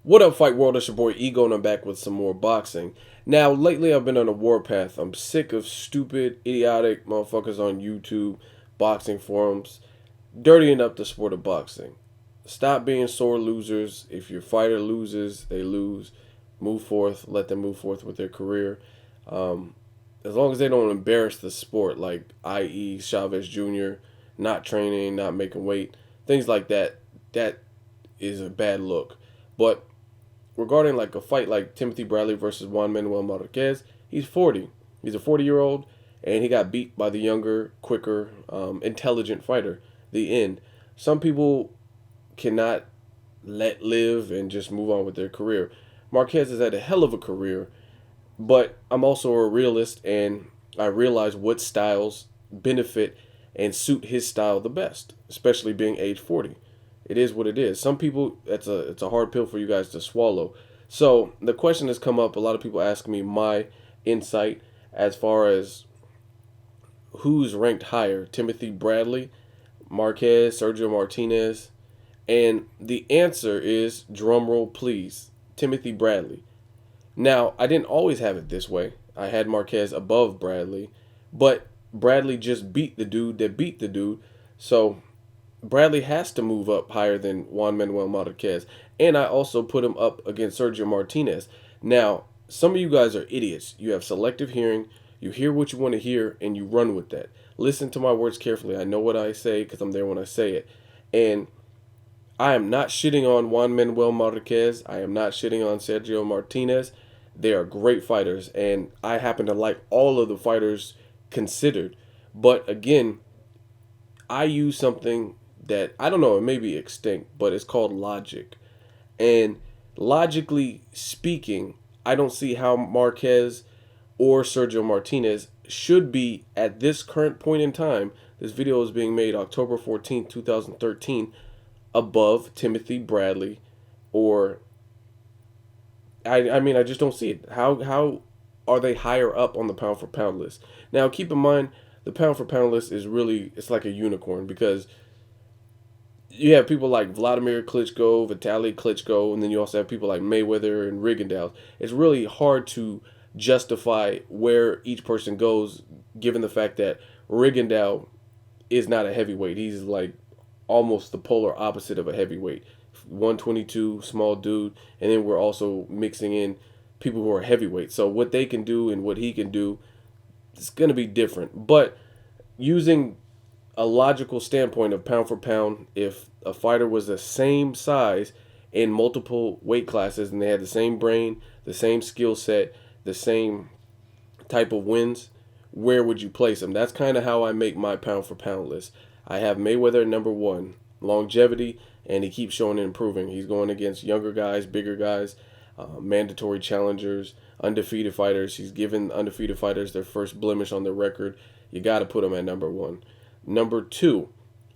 What up, Fight World? It's your boy Ego, and I'm back with some more boxing. Now, lately I've been on a warpath. I'm sick of stupid, idiotic motherfuckers on YouTube, boxing forums, dirtying up the sport of boxing. Stop being sore losers. If your fighter loses, they lose. Move forth. Let them move forth with their career. Um, as long as they don't embarrass the sport, like i.e. Chavez Jr., not training, not making weight, things like that, that is a bad look. But regarding like a fight like Timothy Bradley versus Juan Manuel Marquez, he's 40. He's a 40-year-old, and he got beat by the younger, quicker, intelligent fighter. The end. Some people cannot let live and just move on with their career. Marquez has had a hell of a career, but I'm also a realist, and I realize what styles benefit and suit his style the best, especially being age 40. It is what it is. Some people, it's a hard pill for you guys to swallow. So the question has come up. A lot of people ask me my insight as far as who's ranked higher: Timothy Bradley, Marquez, Sergio Martinez, and the answer is, drumroll please, Timothy Bradley. Now, I didn't always have it this way. I had Marquez above Bradley, but Bradley just beat the dude that beat the dude. So Bradley has to move up higher than Juan Manuel Marquez. And I also put him up against Sergio Martinez. Now, some of you guys are idiots. You have selective hearing. You hear what you want to hear and you run with that. Listen to my words carefully. I know what I say because I'm there when I say it. And I am not shitting on Juan Manuel Marquez. I am not shitting on Sergio Martinez. They are great fighters, and I happen to like all of the fighters considered. But again, I use something that I don't know, it may be extinct, but it's called logic. And logically speaking, I don't see how Marquez or Sergio Martinez should be at this current point in time. This video is being made October 14th, 2013, above Timothy Bradley or I mean I just don't see it. How are they higher up on the pound for pound list? Now keep in mind the pound for pound list is really, it's like a unicorn because you have people like Vladimir Klitschko, Vitaly Klitschko, and then you also have people like Mayweather and Rigondeaux. It's really hard to justify where each person goes, given the fact that Rigondeaux is not a heavyweight. He's like almost the polar opposite of a heavyweight. 122, small dude, and then we're also mixing in people who are heavyweight. So what they can do and what he can do, it's going to be different. But using a logical standpoint of pound for pound, if a fighter was the same size in multiple weight classes and they had the same brain, the same skill set, the same type of wins, where would you place them? That's kind of how I make my pound for pound list. I have Mayweather number one, longevity, and he keeps showing and improving. He's going against younger guys, bigger guys, mandatory challengers, undefeated fighters. He's given undefeated fighters their first blemish on their record. You got to put him at number one. Number two,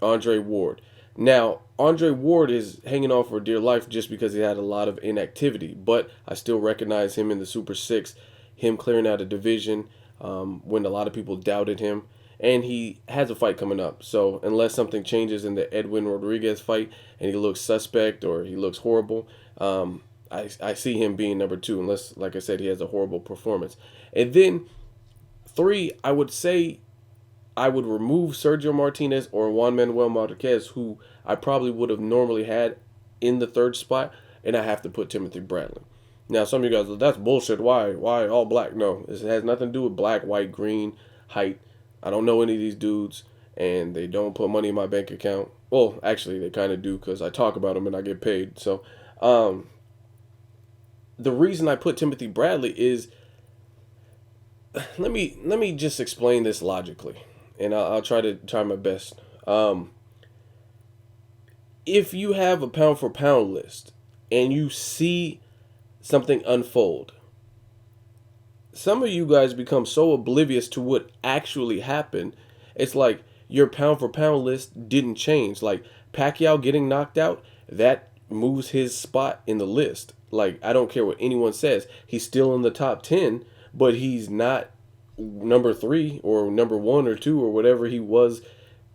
Andre Ward. Now, Andre Ward is hanging on for dear life just because he had a lot of inactivity, but I still recognize him in the Super Six, him clearing out a division when a lot of people doubted him. And he has a fight coming up. So unless something changes in the Edwin Rodriguez fight and he looks suspect or he looks horrible, I see him being number two unless, like I said, he has a horrible performance. And then three, I would say I would remove Sergio Martinez or Juan Manuel Marquez, who I probably would have normally had in the third spot, and I have to put Timothy Bradley. Now, some of you guys, that's bullshit. Why? Why all black? No, it has nothing to do with black, white, green, height. I don't know any of these dudes, and they don't put money in my bank account. Well, actually, they kind of do because I talk about them and I get paid. So, the reason I put Timothy Bradley is let me just explain this logically, and I'll try my best. If you have a pound for pound list and you see something unfold, some of you guys become so oblivious to what actually happened. It's like your pound for pound list didn't change. Like Pacquiao getting knocked out, that moves his spot in the list. Like I don't care what anyone says, he's still in the top 10, but he's not number 3 or number 1 or 2 or whatever he was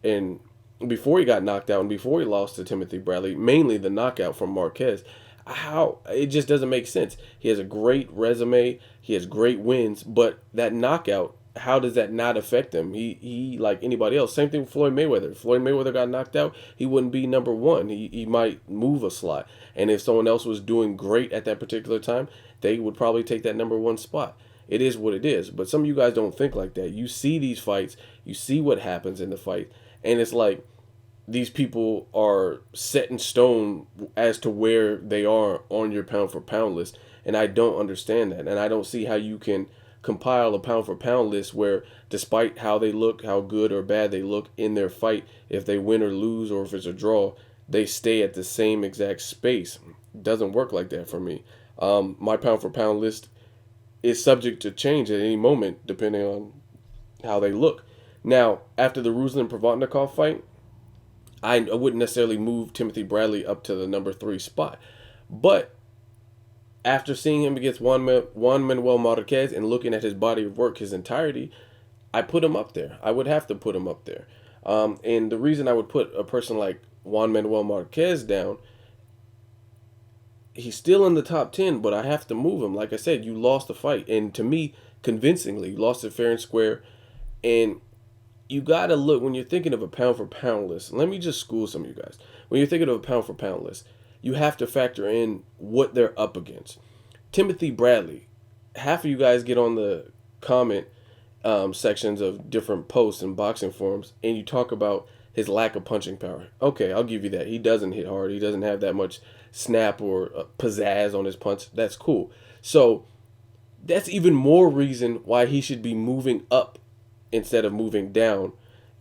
in before he got knocked out and before he lost to Timothy Bradley, mainly the knockout from Marquez. How it just doesn't make sense. He has a great resume, he has great wins, but that knockout, how does that not affect him? He like anybody else. Same thing with Floyd Mayweather. If Floyd Mayweather got knocked out, he wouldn't be number one. He might move a slot. And if someone else was doing great at that particular time, they would probably take that number one spot. It is what it is. But some of you guys don't think like that. You see these fights, you see what happens in the fight, and it's like these people are set in stone as to where they are on your pound for pound list. And I don't understand that. And I don't see how you can compile a pound for pound list where, despite how they look, how good or bad they look in their fight, if they win or lose or if it's a draw, they stay at the same exact space. It doesn't work like that for me. My pound for pound list is subject to change at any moment depending on how they look. Now, after the Ruslan Provodnikov fight, I wouldn't necessarily move Timothy Bradley up to the number 3 spot. But after seeing him against Juan Manuel Marquez and looking at his body of work, his entirety, I put him up there. I would have to put him up there. And the reason I would put a person like Juan Manuel Marquez down, he's still in the top 10, but I have to move him. Like I said, you lost the fight. And to me, convincingly, you lost it fair and square. And you got to look, when you're thinking of a pound for pound list, let me just school some of you guys. When you're thinking of a pound for pound list, you have to factor in what they're up against. Timothy Bradley, half of you guys get on the comment sections of different posts and boxing forums, and you talk about his lack of punching power. Okay, I'll give you that. He doesn't hit hard. He doesn't have that much snap or pizzazz on his punch. That's cool. So that's even more reason why he should be moving up instead of moving down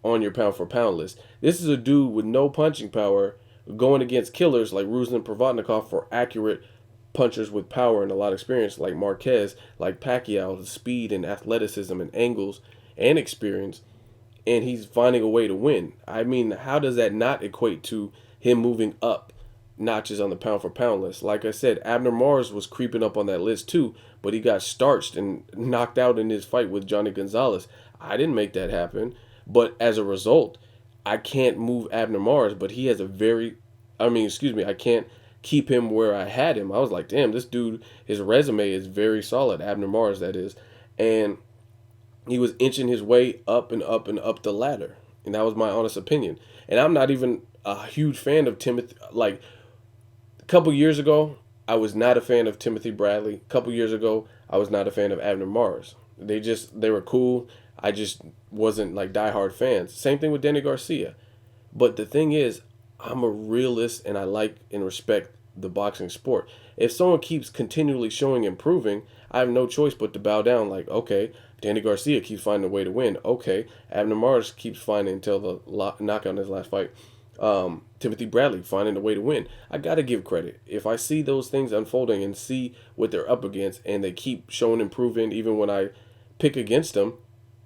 on your pound for pound list. This is a dude with no punching power going against killers like Ruslan Provodnikov for accurate punchers with power and a lot of experience like Marquez, like Pacquiao, the speed and athleticism and angles and experience, and he's finding a way to win. I mean, how does that not equate to him moving up notches on the pound for pound list? Like I said, Abner Mares was creeping up on that list too, but he got starched and knocked out in his fight with Johnny Gonzalez. I didn't make that happen, but as a result, I can't move Abner Mares, but he has I can't keep him where I had him. I was like, damn, this dude, his resume is very solid, Abner Mares, that is. And he was inching his way up and up and up the ladder. And that was my honest opinion. And I'm not even a huge fan of Timothy. Like, a couple years ago, I was not a fan of Timothy Bradley. A couple years ago, I was not a fan of Abner Mares. They were cool. I just wasn't like diehard fans. Same thing with Danny Garcia. But the thing is, I'm a realist and I like and respect the boxing sport. If someone keeps continually showing improving, I have no choice but to bow down. Like, okay, Danny Garcia keeps finding a way to win. Okay, Abner Mares keeps finding until the knockout in his last fight. Timothy Bradley finding a way to win. I gotta give credit. If I see those things unfolding and see what they're up against and they keep showing improving even when I pick against them,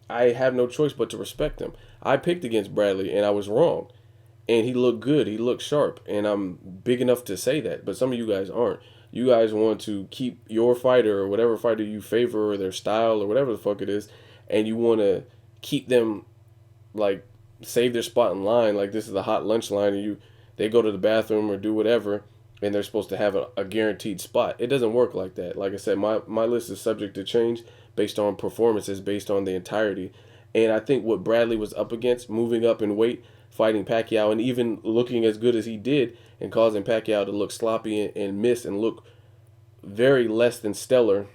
I have no choice but to respect them. I picked against Bradley and I was wrong. And he looked good. He looked sharp. And I'm big enough to say that. But some of you guys aren't. You guys want to keep your fighter or whatever fighter you favor or their style or whatever the fuck it is. And you want to keep them, like, save their spot in line. Like this is a hot lunch line and they go to the bathroom or do whatever. And they're supposed to have a guaranteed spot. It doesn't work like that. Like I said, my list is subject to change based on performances, based on the entirety. And I think what Bradley was up against, moving up in weight, fighting Pacquiao, and even looking as good as he did and causing Pacquiao to look sloppy and miss and look very less than stellar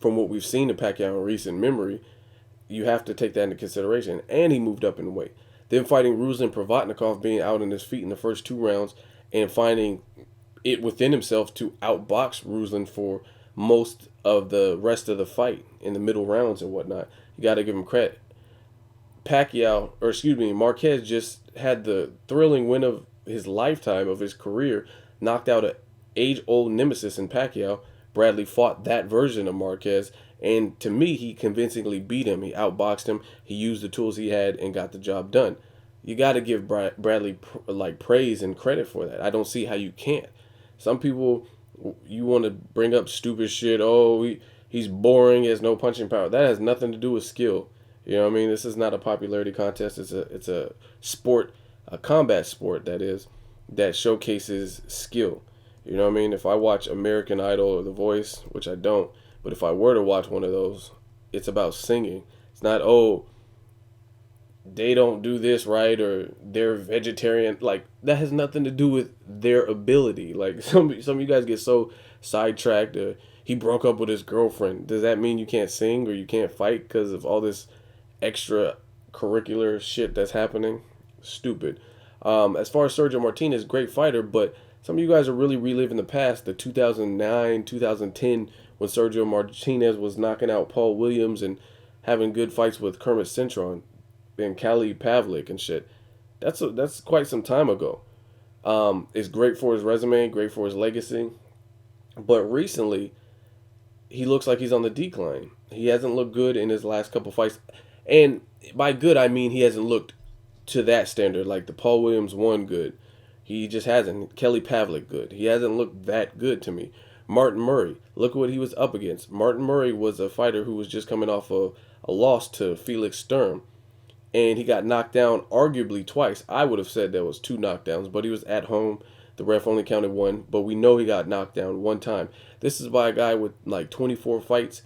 from what we've seen in Pacquiao in recent memory, you have to take that into consideration. And he moved up in weight. Then fighting Ruslan Provodnikov, being out on his feet in the first 2 rounds and finding it within himself to outbox Ruslan for most of the rest of the fight in the middle rounds and whatnot. You got to give him credit. Marquez just had the thrilling win of his lifetime, of his career, knocked out an age-old nemesis in Pacquiao. Bradley fought that version of Marquez, and to me, he convincingly beat him. He outboxed him. He used the tools he had and got the job done. You got to give Bradley praise and credit for that. I don't see how you can't. Some people, you want to bring up stupid shit. Oh, he's boring. He has no punching power. That has nothing to do with skill. You know what I mean? This is not a popularity contest. It's a sport, a combat sport that showcases skill. You know what I mean? If I watch American Idol or The Voice, which I don't, but if I were to watch one of those, it's about singing. It's not, oh, they don't do this right or they're vegetarian. Like, that has nothing to do with their ability. Like, some of you guys get so sidetracked. He broke up with his girlfriend. Does that mean you can't sing or you can't fight because of all this extra curricular shit that's happening? Stupid. As far as Sergio Martinez, great fighter, but some of you guys are really reliving the past, the 2009, 2010, when Sergio Martinez was knocking out Paul Williams and having good fights with Kermit Cintron and Kali Pavlik and shit. That's quite some time ago. It's great for his resume, great for his legacy, but recently he looks like he's on the decline. He hasn't looked good in his last couple fights, and by good I mean he hasn't looked to that standard. Like the Paul Williams one good, he just hasn't. Kelly Pavlik good, he hasn't looked that good to me. Martin Murray, look what he was up against. Martin Murray was a fighter who was just coming off a loss to Felix Sturm, and he got knocked down arguably twice. I would have said there was two knockdowns, but he was at home. The ref only counted one, but we know he got knocked down one time. This is by a guy with like 24 fights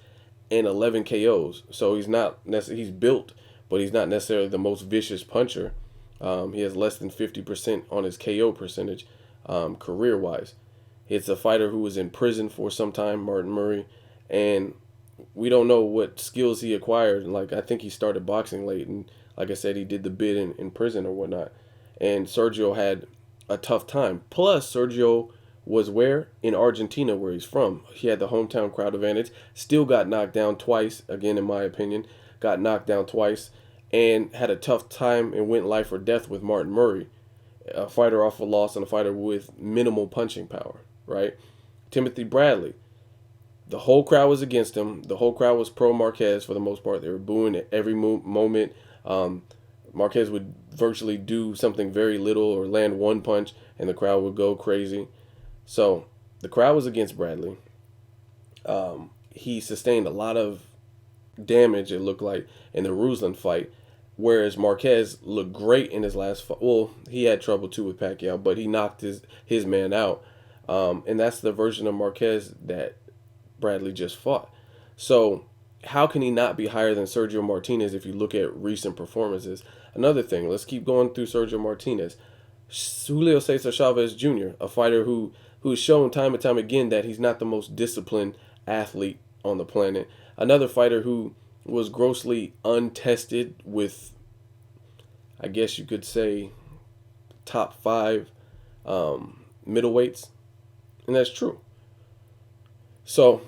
and 11 KOs. So he's not necessarily, he's built, but he's not necessarily the most vicious puncher. He has less than 50% on his KO percentage, career-wise. It's a fighter who was in prison for some time, Martin Murray, and we don't know what skills he acquired. Like, I think he started boxing late, and like I said, he did the bid in prison or whatnot. And Sergio had a tough time. Plus, Sergio was where? In Argentina, where he's from. He had the hometown crowd advantage. Still got knocked down twice, again, in my opinion. Got knocked down twice and had a tough time and went life or death with Martin Murray, a fighter off a loss and a fighter with minimal punching power, right? Timothy Bradley, the whole crowd was against him. The whole crowd was pro Marquez for the most part. They were booing at every moment. Marquez would virtually do something very little or land one punch, and the crowd would go crazy. So the crowd was against Bradley. He sustained a lot of damage, it looked like, in the Ruslan fight, whereas Marquez looked great in his last fight. Well, he had trouble too with Pacquiao, but he knocked his man out. And that's the version of Marquez that Bradley just fought. So how can he not be higher than Sergio Martinez if you look at recent performances? Another thing, let's keep going through Sergio Martinez. Julio Cesar Chavez Jr., a fighter who's shown time and time again that he's not the most disciplined athlete on the planet. Another fighter who was grossly untested with, I guess you could say, top 5 middleweights. And that's true. So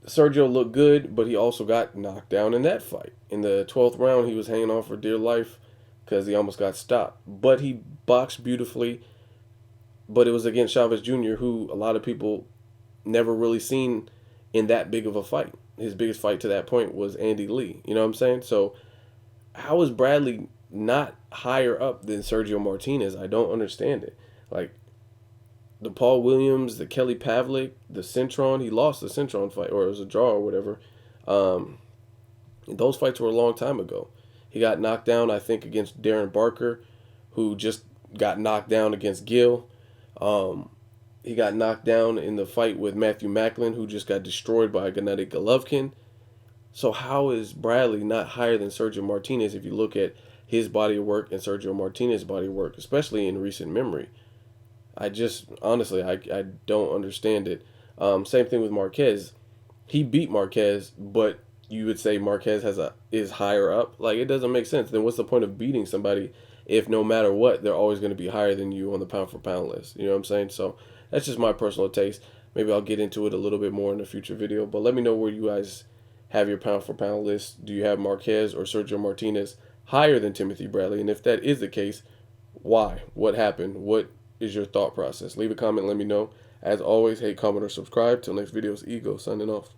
Sergio looked good, but he also got knocked down in that fight. In the 12th round, he was hanging on for dear life because he almost got stopped. But he boxed beautifully. But it was against Chavez Jr., who a lot of people never really seen in that big of a fight. His biggest fight to that point was Andy Lee. You know what I'm saying? So how is Bradley not higher up than Sergio Martinez? I don't understand it. Like, the Paul Williams, the Kelly Pavlik, the Cintron, he lost the Cintron fight, or it was a draw or whatever. Those fights were a long time ago. He got knocked down, I think, against Darren Barker, who just got knocked down against Gill. He got knocked down in the fight with Matthew Macklin, who just got destroyed by Gennady Golovkin. So how is Bradley not higher than Sergio Martinez if you look at his body of work and Sergio Martinez's body of work, especially in recent memory? I just, honestly, I don't understand it. Same thing with Marquez. He beat Marquez, but you would say Marquez is higher up. Like, it doesn't make sense. Then what's the point of beating somebody if no matter what, they're always going to be higher than you on the pound for pound list? You know what I'm saying? So that's just my personal taste. Maybe I'll get into it a little bit more in a future video. But let me know where you guys have your pound for pound list. Do you have Marquez or Sergio Martinez higher than Timothy Bradley? And if that is the case, why? What happened? What is your thought process? Leave a comment, let me know. As always, hate, comment, or subscribe. Till next video, it's Ego signing off.